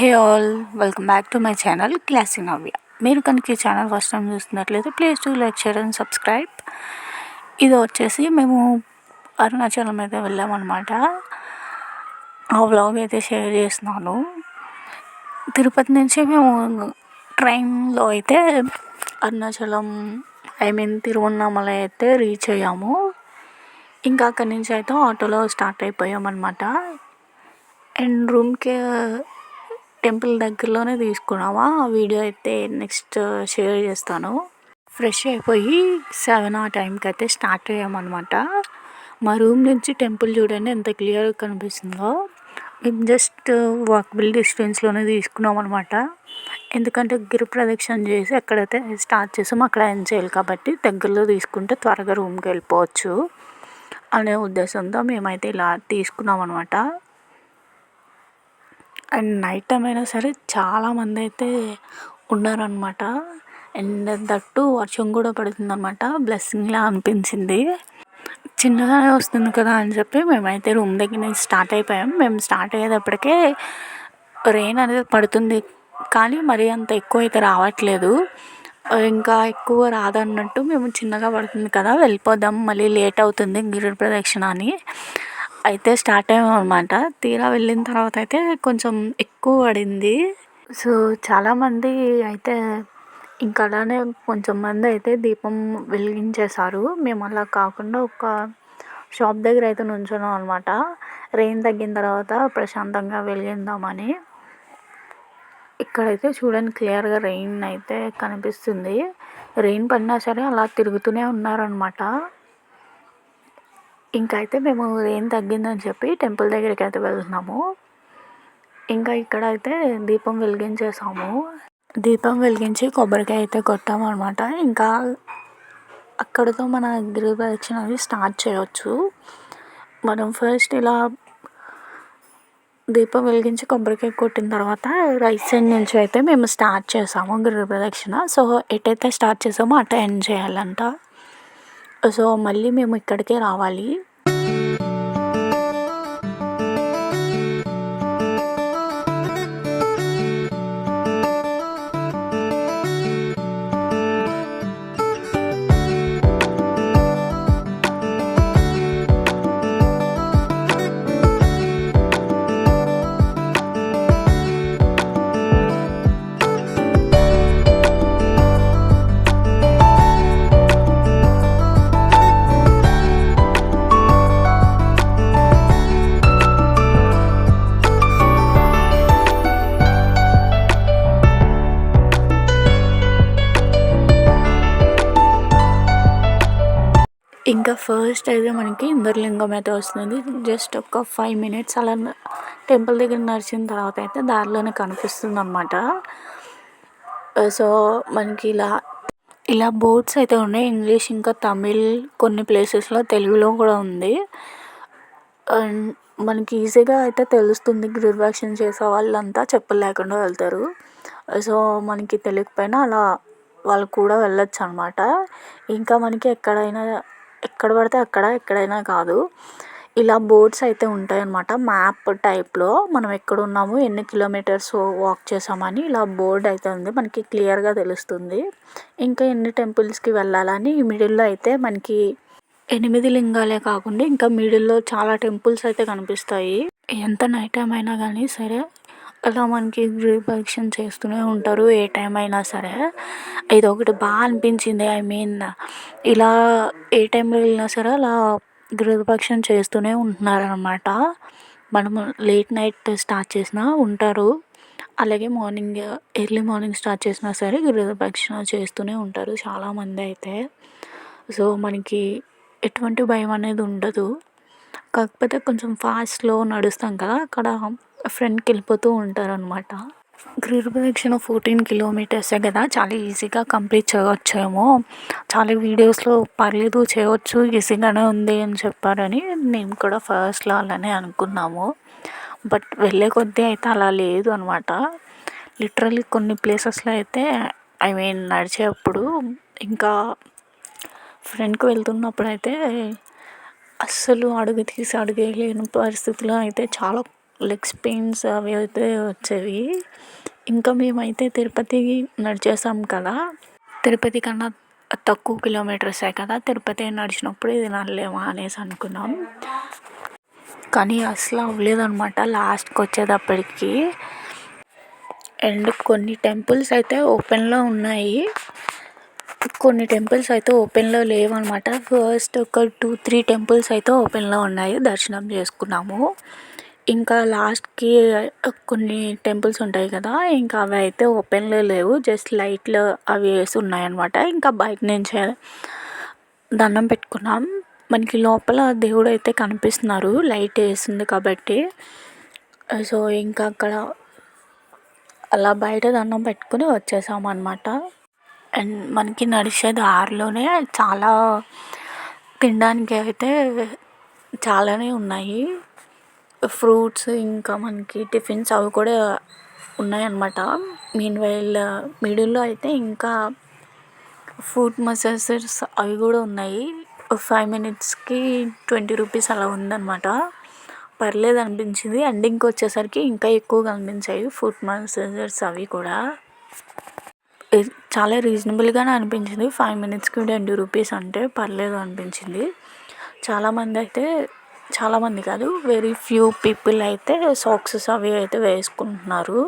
Hey all, welcome back to my channel Classy Navya. మీరు కనుక ఈ ఛానల్ ఫస్ట్ టైం చూస్తున్నట్లయితే please to like, share and subscribe. ఇది వచ్చేసి మేము అరుణాచలం అయితే వెళ్ళామన్నమాట. ఆ వ్లాగ్ అయితే షేర్ చేస్తున్నాను. తిరుపతి నుంచి మేము ట్రైన్లో అయితే అరుణాచలం తిరువన్నామలై అయితే రీచ్ అయ్యాము. ఇంకా అక్కడి నుంచి అయితే ఆటోలో స్టార్ట్ అయిపోయామన్నమాట. అండ్ రూమ్కి టెంపుల్ దగ్గరలోనే తీసుకున్నాము. ఆ వీడియో అయితే నెక్స్ట్ షేర్ చేస్తాను. ఫ్రెష్ అయిపోయి 7 ఆ టైంకి అయితే స్టార్ట్ అయ్యామన్నమాట. మా రూమ్ నుంచి టెంపుల్ చూడండి ఎంత క్లియర్గా కనిపిస్తుందో. మేము జస్ట్ వాకబుల్ డిస్టెన్స్లోనే తీసుకున్నాం అనమాట. ఎందుకంటే గిరి ప్రదక్షిణ చేసి ఎక్కడైతే స్టార్ట్ చేసామో అక్కడ ఎండ్ చేయాలి కాబట్టి దగ్గరలో తీసుకుంటే త్వరగా రూమ్కి వెళ్ళిపోవచ్చు అనే ఉద్దేశంతో మేమైతే ఇలా తీసుకున్నాం అనమాట. అండ్ నైట్ టైం అయినా సరే చాలామంది అయితే ఉన్నారనమాట. అండ్ దట్టు వర్షం కూడా పడుతుందన్నమాట. బ్లెస్సింగ్లా అనిపించింది. చిన్నగానే వస్తుంది కదా అని చెప్పి మేమైతే రూమ్ దగ్గర నుంచి స్టార్ట్ అయిపోయాం. మేము స్టార్ట్ అయ్యేటప్పటికే రెయిన్ అనేది పడుతుంది, కానీ మరీ అంత ఎక్కువ అయితే రావట్లేదు. ఇంకా ఎక్కువ రాదన్నట్టు మేము చిన్నగా పడుతుంది కదా వెళ్ళిపోదాం, మళ్ళీ లేట్ అవుతుంది గిరి ప్రదక్షిణ అని అయితే స్టార్ట్ అయ్యాం అనమాట. తీరా వెళ్ళిన తర్వాత అయితే కొంచెం ఎక్కువ పడింది. సో చాలామంది అయితే ఇంకా అలానే కొంచెం మంది అయితే దీపం వెలిగించేశారు. మేము అలా కాకుండా ఒక షాప్ దగ్గర అయితే నుంచున్నాం అనమాట. రెయిన్ తగ్గిన తర్వాత ప్రశాంతంగా వెలిగిద్దామని. ఇక్కడైతే చూడండి క్లియర్గా రెయిన్ అయితే కనిపిస్తుంది. రెయిన్ పడినా సరే అలా తిరుగుతూనే ఉన్నారనమాట. ఇంకా అయితే మేము రెయిన్ తగ్గిందని చెప్పి టెంపుల్ దగ్గరికి అయితే వెళ్తున్నాము. ఇంకా ఇక్కడైతే దీపం వెలిగించేసాము. దీపం వెలిగించి కొబ్బరికాయ అయితే కొట్టాము అనమాట. ఇంకా అక్కడితో మన గిరి ప్రదక్షిణ అనేది స్టార్ట్ చేయవచ్చు. మనం ఫస్ట్ ఇలా దీపం వెలిగించి కొబ్బరికాయ కొట్టిన తర్వాత రైట్ సైడ్ నుంచి అయితే మేము స్టార్ట్ చేసాము గిరి ప్రదక్షిణ. సో ఎటైతే స్టార్ట్ చేసామో అటే ఎండ్ చేయాలంట. సో మళ్ళీ మేము ఇక్కడికే రావాలి. ఇంకా ఫస్ట్ అయితే మనకి ఇంద్రలింగం అయితే వస్తుంది. జస్ట్ ఒక 5 మినిట్స్ అలా టెంపుల్ దగ్గర నడిచిన తర్వాత అయితే దారిలోనే కనిపిస్తుంది అనమాట. సో మనకి ఇలా బోర్డ్స్ అయితే ఉన్నాయి. ఇంగ్లీష్ ఇంకా తమిళ్, కొన్ని ప్లేసెస్లో తెలుగులో కూడా ఉంది. అండ్ మనకి ఈజీగా అయితే తెలుస్తుంది. గిరిప్రదక్షిణ చేసే వాళ్ళంతా చెప్పులు లేకుండా వెళ్తారు. సో మనకి తెలియకపోయినా అలా వాళ్ళు కూడా వెళ్ళొచ్చు అనమాట. ఇంకా మనకి ఎక్కడ పడితే అక్కడ ఎక్కడైనా కాదు, ఇలా బోర్డ్స్ అయితే ఉంటాయన్నమాట. మ్యాప్ టైప్లో మనం ఎక్కడ ఉన్నాము, ఎన్ని కిలోమీటర్స్ వాక్ చేసామని ఇలా బోర్డ్ అయితే ఉంది, మనకి క్లియర్గా తెలుస్తుంది. ఇంకా ఎన్ని టెంపుల్స్కి వెళ్ళాలని మిడిల్లో అయితే మనకి 8 లింగాలే కాకుండా ఇంకా మిడిల్లో చాలా టెంపుల్స్ అయితే కనిపిస్తాయి. ఎంత నైట్ టైం అయినా కానీ సరే అలా మనకి గిరి ప్రదక్షిణ చేస్తూనే ఉంటారు ఏ టైం అయినా సరే. ఇది ఒకటి బాగా అనిపించింది. ఇలా ఏ టైంలో వెళ్ళినా సరే అలా గిరి ప్రదక్షిణ చేస్తూనే ఉంటున్నారనమాట. మనము లేట్ నైట్ స్టార్ట్ చేసినా ఉంటారు, అలాగే ఎర్లీ మార్నింగ్ స్టార్ట్ చేసినా సరే గిరి ప్రదక్షిణ చేస్తూనే ఉంటారు చాలామంది అయితే. సో మనకి ఎటువంటి భయం అనేది ఉండదు. కాకపోతే కొంచెం ఫాస్ట్లో నడుస్తాం కదా, అక్కడ ఫ్రంట్కి వెళ్ళిపోతూ ఉంటారనమాట. గిరి ప్రదక్షిణ 14 కిలోమీటర్సే కదా, చాలా ఈజీగా కంప్లీట్ చేయవచ్చేమో. చాలా వీడియోస్లో పర్లేదు చేయవచ్చు, ఈజీగానే ఉంది అని చెప్పారని మేము కూడా ఫస్ట్లో అలానే అనుకున్నాము. బట్ వెళ్ళే కొద్దీ అయితే అలా లేదు అనమాట. లిటరల్లీ కొన్ని ప్లేసెస్లో అయితే నడిచేటప్పుడు ఇంకా ఫ్రెండ్కి వెళ్తున్నప్పుడు అయితే అస్సలు అడుగు తీసి అడుగేయలేని పరిస్థితిలో అయితే చాలా లెగ్స్ పెయిన్స్ అవి అయితే వచ్చేవి. ఇంకా మేమైతే తిరుపతి నడిచేసాం కదా! తిరుపతి కన్నా తక్కువ కిలోమీటర్సే కదా! తిరుపతి నడిచినప్పుడు ఇది నడలేమా అనేసి అనుకున్నాం. కానీ అసలు అవ్వలేదనమాట లాస్ట్‌కి వచ్చేటప్పటికి. అండ్ కొన్ని టెంపుల్స్ అయితే ఓపెన్‌లో ఉన్నాయి. కొన్ని టెంపుల్స్ అయితే ఓపెన్‌లో లేవనమాట. ఫస్ట్ ఒక 2, 3 టెంపుల్స్ అయితే ఓపెన్‌లో ఉన్నాయి. దర్శనం చేసుకున్నాము. ఇంకా లాస్ట్‌కి కొన్ని టెంపుల్స్ ఉంటాయి కదా! ఇంకా అవి అయితే ఓపెన్‌లో లేవు. జస్ట్ లైట్లు అవి వేసి ఉన్నాయన్నమాట. ఇంకా బయట నుంచే దండం పెట్టుకున్నాం. మనకి లోపల దేవుడు అయితే కనిపిస్తున్నారు లైట్ వేసింది కాబట్టి. సో ఇంకా అక్కడ అలా బయట దండం పెట్టుకుని వచ్చేసామన్నమాట. అండ్ మనకి నడిచే దారిలోనే చాలా తినడానికి అయితే చాలానే ఉన్నాయి. ఫ్రూట్స్ ఇంకా మనకి టిఫిన్స్ అవి కూడా ఉన్నాయన్నమాట. మీన్‌వైల్ మిడిల్‌లో అయితే ఇంకా ఫుడ్ మసాజర్స్ అవి కూడా ఉన్నాయి. 5 మినిట్స్‌కి 20 రూపీస్ అలా ఉందన్నమాట. పర్లేదు అనిపించింది. ఎండింగ్‌కి వచ్చేసరికి ఇంకా ఎక్కువ కనిపించాయి ఫుడ్ మసాజర్స్ అవి కూడా. చాలా రీజనబుల్‌గానే అనిపించింది. 5 మినిట్స్‌కి 20 రూపీస్ అంటే పర్లేదు అనిపించింది. చాలామంది కాదు, వెరీ ఫ్యూ పీపుల్ అయితే సాక్సెస్ అవి అయితే వేసుకుంటున్నారు.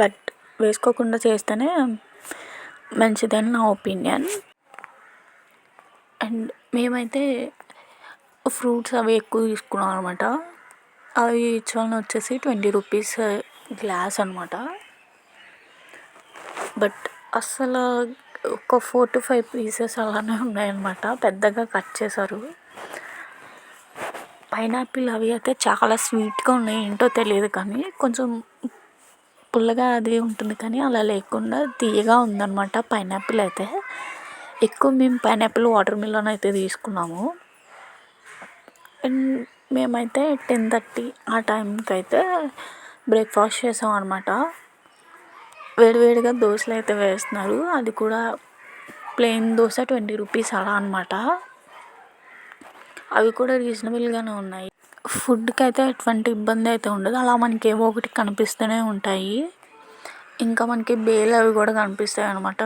బట్ వేసుకోకుండా చేస్తేనే మంచిదని నా ఒపీనియన్. అండ్ మేమైతే ఫ్రూట్స్ అవి ఎక్కువ తీసుకున్నాం అనమాట. అవి ఈచ్ వన్ వచ్చేసి 20 రూపీస్ గ్లాస్ అనమాట. బట్ అస్సలు ఒక 4-5 పీసెస్ అలానే ఉన్నాయన్నమాట. పెద్దగా కట్ చేశారు. పైనాపిల్ అవి అయితే చాలా స్వీట్గా ఉన్నాయి. ఏంటో తెలియదు కానీ కొంచెం పుల్లగా అది ఉంటుంది కానీ అలా లేకుండా తీయగా ఉందన్నమాట పైనాపిల్ అయితే. ఎక్కువ మేము పైనాపిల్ వాటర్ మిలన్ అయితే తీసుకున్నాము. అండ్ మేమైతే 10:30 ఆ టైంకి అయితే బ్రేక్ఫాస్ట్ చేసాం అనమాట. వేడివేడిగా దోశలు అయితే వేస్తున్నారు. అది కూడా ప్లెయిన్ దోశ 20 రూపీస్ అలా అనమాట. అవి కూడా రీజనబుల్గానే ఉన్నాయి. ఫుడ్కి అయితే ఎటువంటి ఇబ్బంది అయితే ఉండదు. అలా మనకి ఏవో ఒకటి కనిపిస్తూనే ఉంటాయి. ఇంకా మనకి బేల్ అవి కూడా కనిపిస్తాయి అనమాట.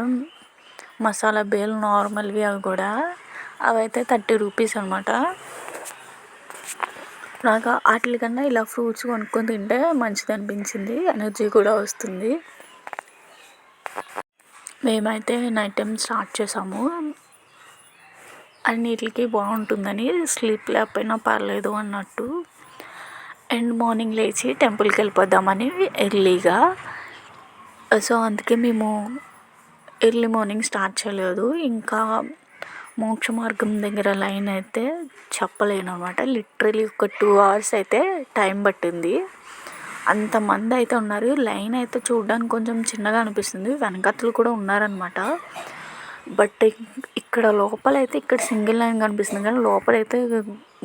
మసాలా బేల్ నార్మల్వి అవి కూడా. అవి అయితే 30 రూపీస్ అనమాట. నాకు వాటికన్నా ఇలా ఫ్రూట్స్ కొనుక్కొని తింటే మంచిది అనిపించింది. ఎనర్జీ కూడా వస్తుంది. మేమైతే నైట్ టైం స్టార్ట్ చేసాము. అన్నిటికి బాగుంటుందని, స్లీప్ లేకపోయినా పర్లేదు అన్నట్టు. అండ్ మార్నింగ్ లేచి టెంపుల్కి వెళ్ళిపోదామని ఎర్లీగా. సో అందుకే మేము ఎర్లీ మార్నింగ్ స్టార్ట్ చేయలేదు. ఇంకా మోక్ష మార్గం దగ్గర లైన్ అయితే చెప్పలేను అనమాట. లిటరలీ ఒక 2 hours అయితే టైం పట్టింది. అంతమంది అయితే ఉన్నారు. లైన్ అయితే చూడడానికి కొంచెం చిన్నగా అనిపిస్తుంది. వెనకాతలు కూడా ఉన్నారనమాట. బట్ ఇక్కడ లోపలైతే ఇక్కడ సింగిల్ లైన్ కనిపిస్తుంది కానీ లోపలైతే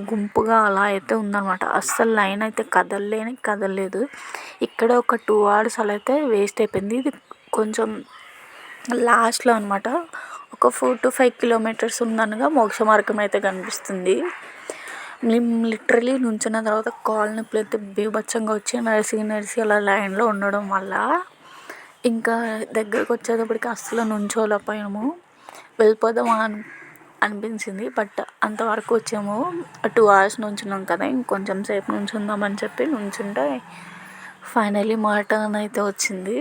గుంపుగా అలా అయితే ఉందన్నమాట. అస్సలు లైన్ అయితే కదలలేదు. ఇక్కడ ఒక 2 hours అలా అయితే వేస్ట్ అయిపోయింది. ఇది కొంచెం లాస్ట్లో అనమాట. ఒక 4-5 కిలోమీటర్స్ ఉందనగా మోక్ష మార్గం అయితే కనిపిస్తుంది. మేము లిటరలీ నుంచున్న తర్వాత కాళ్ళ నొప్పులు అయితే బీభత్సంగా వచ్చి నడిచి అలా లైన్లో ఉండడం వల్ల ఇంకా దగ్గరకు వచ్చేటప్పటికి అస్సలు నుంచోలేకపోయాము. వెళ్ళిపోదామా అనిపించింది. బట్ అంతవరకు వచ్చాము. 2 hours నుంచున్నాం కదా, ఇంకొంచెం సేపు నుంచుందామని చెప్పి నుంచుంటే ఫైనలీ మా టర్న్ అయితే వచ్చింది.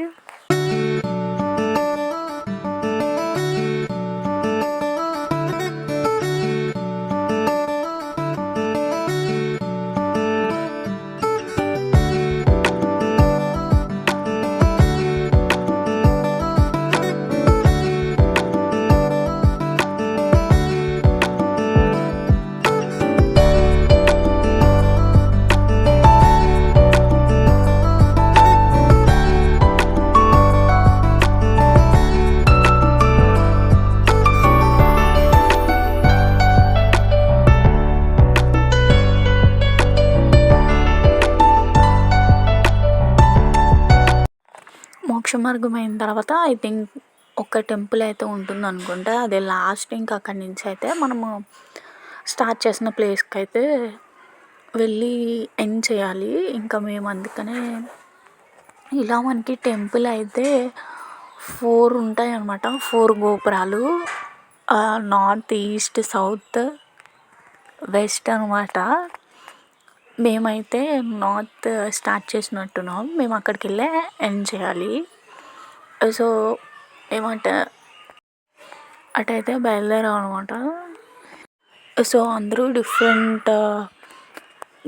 మోక్ష మార్గం అయిన తర్వాత ఐ థింక్ ఒక టెంపుల్ అయితే ఉంటుంది అనుకుంటా. అదే లాస్ట్. ఇంకా అక్కడి నుంచి అయితే మనము స్టార్ట్ చేసిన ప్లేస్కి అయితే వెళ్ళి ఎండ్ చేయాలి. ఇంకా మేము అందుకనే ఇలా మనకి టెంపుల్ అయితే 4 ఉంటాయన్నమాట. 4 గోపురాలు. నార్త్, ఈస్ట్, సౌత్, వెస్ట్ అనమాట. మేమైతే నార్త్ స్టార్ట్ చేసినట్టున్నాం. మేము అక్కడికి వెళ్ళే ఎండ్ చేయాలి. సో అటైతే బయలుదేరాం అనమాట. సో అందరూ డిఫరెంట్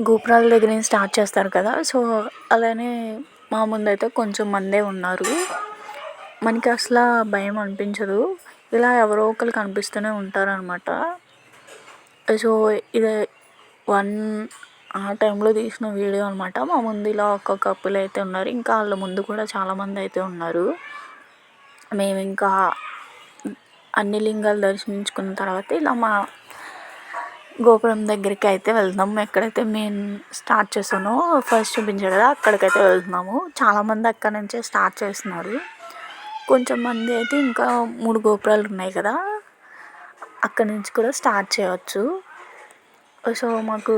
గోపురాల దగ్గర నుంచి స్టార్ట్ చేస్తారు కదా. సో అలానే మా ముందైతే కొంచెం మందే ఉన్నారు. మనకి అసలు భయం అనిపించదు. ఇలా ఎవరో ఒకరు కనిపిస్తూనే ఉంటారనమాట. సో ఇది 1 ఆ టైంలో తీసిన వీడియో అనమాట. మా ముందు ఇలా ఒక కపుల్ అయితే ఉన్నారు. ఇంకా వాళ్ళ ముందు కూడా చాలామంది అయితే ఉన్నారు. మేము ఇంకా అన్ని లింగాలు దర్శించుకున్న తర్వాత ఇలా మా గోపురం దగ్గరికి అయితే వెళ్తున్నాము. ఎక్కడైతే మేము స్టార్ట్ చేసానో ఫస్ట్ చూపించాడు కదా, అక్కడికైతే వెళ్తున్నాము. చాలామంది అక్కడి నుంచే స్టార్ట్ చేస్తున్నారు. కొంచెం మంది అయితే ఇంకా 3 గోపురాలు ఉన్నాయి కదా, అక్కడి నుంచి కూడా స్టార్ట్ చేయవచ్చు. సో మాకు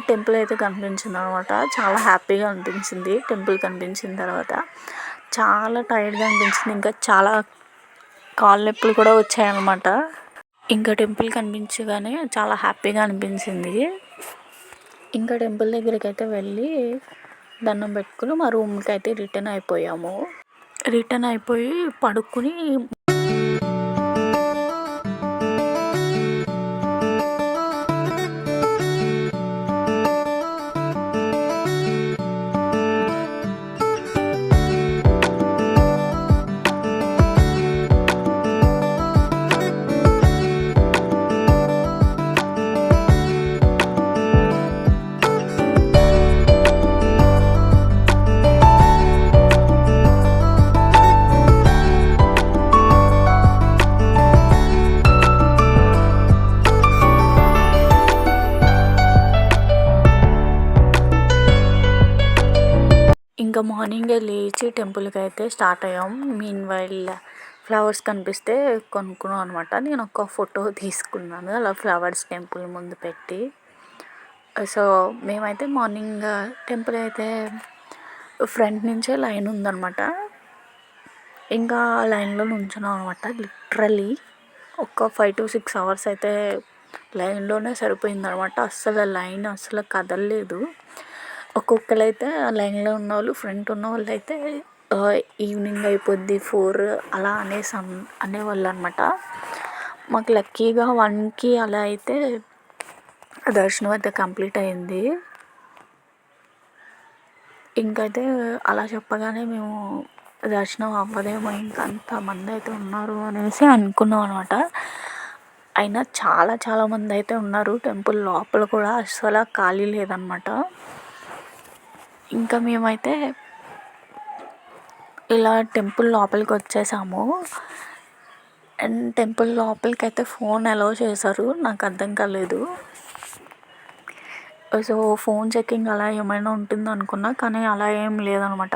టెంపుల్ అయితే కనిపించింది అనమాట. చాలా హ్యాపీగా అనిపించింది టెంపుల్ కనిపించిన తర్వాత. చాలా టైర్డ్గా అనిపించింది. ఇంకా చాలా కాళ్ళ నొప్పులు కూడా వచ్చాయన్నమాట. ఇంకా టెంపుల్ కనిపించగానే చాలా హ్యాపీగా అనిపించింది. ఇంకా టెంపుల్ దగ్గరికి అయితే వెళ్ళి దండం పెట్టుకుని మా రూమ్కి అయితే రిటర్న్ అయిపోయాము. రిటర్న్ అయిపోయి పడుకుని ఇంకా మార్నింగే లేచి టెంపుల్కి అయితే స్టార్ట్ అయ్యాం. మీన్ వైల్ ఫ్లవర్స్ కనిపిస్తే కొనుక్కున్నాం అనమాట. నేను ఒక ఫోటో తీసుకున్నాను అలా ఫ్లవర్స్ టెంపుల్ ముందు పెట్టి. సో మేమైతే మార్నింగ్ టెంపుల్ అయితే ఫ్రంట్ నుంచే లైన్ ఉందన్నమాట. ఇంకా లైన్లో నుంచున్నాం అనమాట. లిటరలీ ఒక 5 to 6 hours అయితే లైన్లోనే సరిపోయిందనమాట. లైన్ అస్సలు కదలలేదు. ఒక్కొక్కరైతే లైన్లో ఉన్నవాళ్ళు, ఫ్రంట్ ఉన్న వాళ్ళు అయితే ఈవినింగ్ అయిపోద్ది 4 అలా అనేవాళ్ళు అనమాట. మాకు లక్కీగా 1కి అలా అయితే దర్శనం అయితే కంప్లీట్ అయింది. ఇంకైతే అలా చెప్పగానే మేము దర్శనం అవ్వదేమో ఇంకా అంతమంది అయితే ఉన్నారు అనేసి అనుకున్నాం అనమాట. అయినా చాలామంది అయితే ఉన్నారు. టెంపుల్ లోపల కూడా అస్సలు ఖాళీ లేదనమాట. ఇంకా మేమైతే ఇలా టెంపుల్ లోపలికి వచ్చేసాము. అండ్ టెంపుల్ లోపలికి అయితే ఫోన్ అలౌ చేశారు. నాకు అర్థం కాలేదు. సో ఫోన్ చెకింగ్ అలా ఏమైనా ఉంటుందో అనుకున్నా, కానీ అలా ఏం లేదనమాట.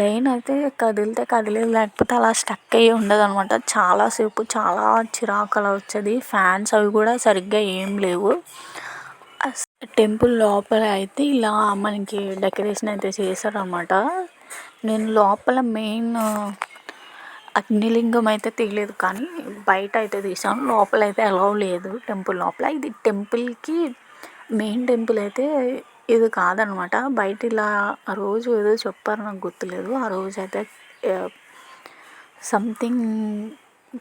లైన్ అయితే కదిలితే కదిలేదు, లేకపోతే అలా స్టక్ అయ్యి ఉండదనమాట. చాలాసేపు చాలా చిరాకు అలా వచ్చేది. ఫ్యాన్స్ అవి కూడా సరిగ్గా ఏం లేవు. టెంపుల్ లోపల అయితే ఇలా మనకి డెకరేషన్ అయితే చేశారనమాట. నేను లోపల మెయిన్ అగ్నిలింగం అయితే తీయలేదు, కానీ బయట అయితే తీసాను. లోపల అయితే అలౌ లేదు టెంపుల్ లోపల. ఇది టెంపుల్కి మెయిన్ టెంపుల్ అయితే ఇది కాదనమాట. బయట ఇలా ఆ రోజు ఏదో చెప్పారు, నాకు గుర్తులేదు. ఆ రోజు అయితే సంథింగ్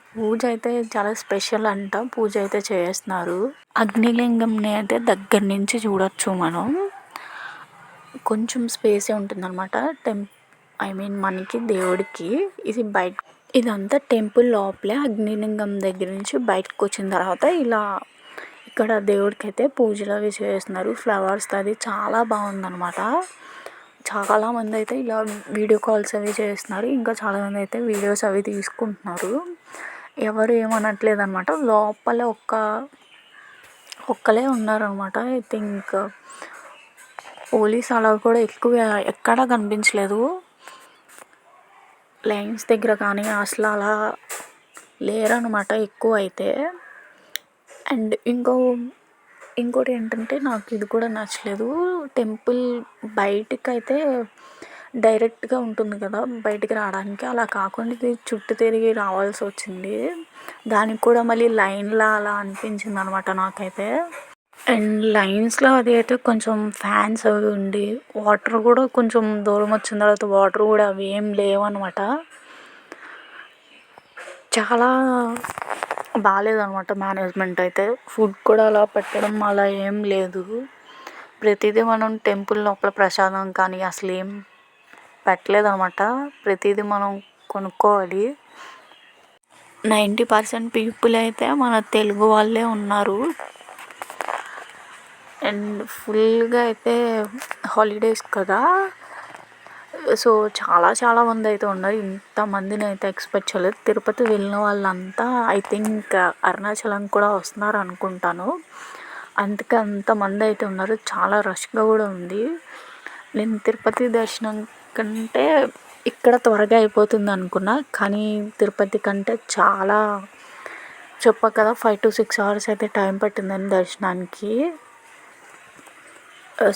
పూజ అయితే చాలా స్పెషల్ అంట. పూజ అయితే చేస్తున్నారు. అగ్నిలింగంని అయితే దగ్గర నుంచి చూడొచ్చు మనం. కొంచెం స్పేసే ఉంటుందన్నమాట. మనకి దేవుడికి ఇది బయట, ఇదంతా టెంపుల్ లోపలే. అగ్నిలింగం దగ్గర నుంచి బయటకు వచ్చిన తర్వాత ఇలా ఇక్కడ దేవుడికి అయితే పూజలు అవి చేస్తున్నారు. ఫ్లవర్స్ అది చాలా బాగుందన్నమాట. చాలామంది అయితే ఇలా వీడియో కాల్స్ అవి చేస్తున్నారు. ఇంకా చాలామంది అయితే వీడియోస్ అవి తీసుకుంటున్నారు. ఎవరు ఏమనట్లేదు అనమాట. లోపల ఒక్కలే ఉన్నారనమాట. ఐ థింక్ పోలీస్ అలా కూడా ఎక్కువ ఎక్కడా కనిపించలేదు. లైన్స్ దగ్గర కానీ అసలు అలా లేరనమాట ఎక్కువ అయితే. అండ్ ఇంకో ఇంకోటి ఏంటంటే నాకు ఇది కూడా నచ్చలేదు. టెంపుల్ బయటికైతే డైరెక్ట్‌గా ఉంటుంది కదా! బయటికి రావడానికి. అలా కాకుండా ఇది చుట్టూ తిరిగి రావాల్సొచ్చింది. దానికి కూడా మళ్ళీ లైన్‌లా అలా అనిపించిందనమాట నాకైతే. అండ్ లైన్స్‌లో అది అయితే కొంచెం ఫ్యాన్స్ అవి ఉండి, వాటర్ కూడా కొంచెం దూరం వచ్చిన తర్వాత వాటర్ కూడా అవి ఏం లేవనమాట. చాలా బాలేదనమాట మేనేజ్మెంట్ అయితే. ఫుడ్ కూడా అలా పెట్టడం అలా ఏం లేదు. ప్రతిదీ మనం టెంపుల్ లోపల ప్రసాదం కానీ అసలు ఏం పెట్టలేదనమాట. ప్రతిదీ మనం కొనుక్కోవాలి. 90% పీపుల్ అయితే మన తెలుగు వాళ్ళే ఉన్నారు. అండ్ ఫుల్గా అయితే హాలిడేస్ కదా! సో, చాలా మంది అయితే ఉన్నారు. ఇంతమందిని అయితే ఎక్స్పెక్ట్ చేయలేదు. తిరుపతి వెళ్ళిన వాళ్ళంతా ఐ థింక్ అరుణాచలం కూడా వస్తున్నారు అనుకుంటాను. అందుకే అంతమంది అయితే ఉన్నారు. చాలా రష్గా కూడా ఉంది. నేను తిరుపతి దర్శనం కంటే ఇక్కడ త్వరగా అయిపోతుంది అనుకున్నా. కానీ తిరుపతి కంటే చాలా చెప్పా కదా 5-6 అవర్స్ అయితే టైం పట్టిందని దర్శనానికి.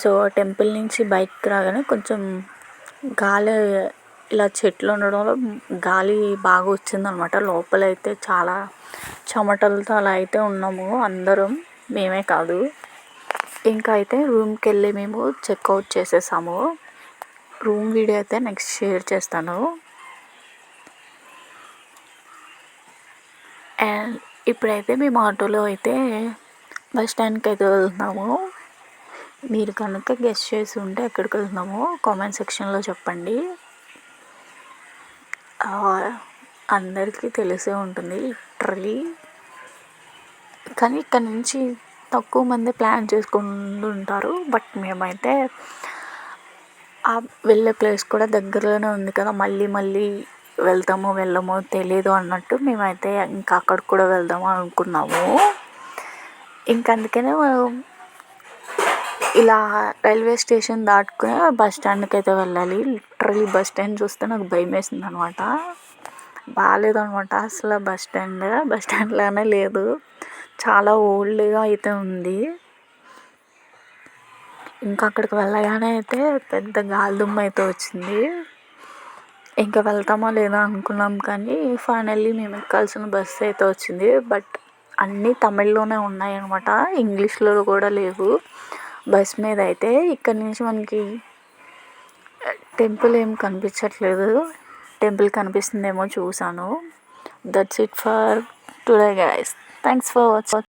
సో, టెంపుల్ నుంచి బయటకి రాగానే కొంచెం గాలి ఇలా చెట్లు ఉండడం వల్ల గాలి బాగా వచ్చిందనమాట. లోపలైతే చాలా చెమటలతో అలా అయితే ఉన్నాము అందరం, మేమే కాదు. ఇంకా అయితే రూమ్కి వెళ్ళి మేము చెక్అవుట్ చేసేసాము. రూమ్ వీడియో అయితే నెక్స్ట్ షేర్ చేస్తాను. అండ్ ఇప్పుడైతే మేము ఆటోలో అయితే బస్ స్టాండ్కి అయితే వెళ్తున్నాము. మీరు కనుక గెస్ట్ చేసి ఉంటే ఎక్కడికి వెళ్తున్నామో కామెంట్ సెక్షన్లో చెప్పండి. అందరికీ తెలిసే ఉంటుంది లిటరలీ. కానీ ఇక్కడ నుంచి తక్కువ మంది ప్లాన్ చేసుకుంటూ ఉంటారు. బట్ మేమైతే వెళ్ళే ప్లేస్ కూడా దగ్గరలోనే ఉంది కదా, మళ్ళీ వెళ్తామో వెళ్ళమో తెలియదు అన్నట్టు మేమైతే ఇంకా అక్కడికి కూడా వెళ్దాము అనుకున్నాము. ఇంక అందుకనే ఇలా రైల్వే స్టేషన్ దాటుకుని బస్ స్టాండ్కి అయితే వెళ్ళాలి. లిటరలీ బస్ స్టాండ్ చూస్తే నాకు భయం వేసింది అనమాట. బాగాలేదనమాట అసలు. బస్ స్టాండ్ లానే లేదు. చాలా ఓల్డ్గా అయితే ఉంది. ఇంకా అక్కడికి వెళ్ళగానే అయితే పెద్ద గాలిదుమ్ము అయితే వచ్చింది. ఇంకా వెళ్తామా లేదా అనుకున్నాం. కానీ ఫైనల్లీ మేము ఎక్కాల్సిన బస్సు అయితే వచ్చింది. బట్ అన్నీ తమిళ్లోనే ఉన్నాయి అనమాట, ఇంగ్లీష్లో కూడా లేవు బస్ మీద అయితే. ఇక్కడ నుంచి మనకి టెంపుల్ ఏం కనిపించట్లేదు. టెంపుల్ కనిపిస్తుందేమో చూసాను. That's it for today guys. Thanks for watching.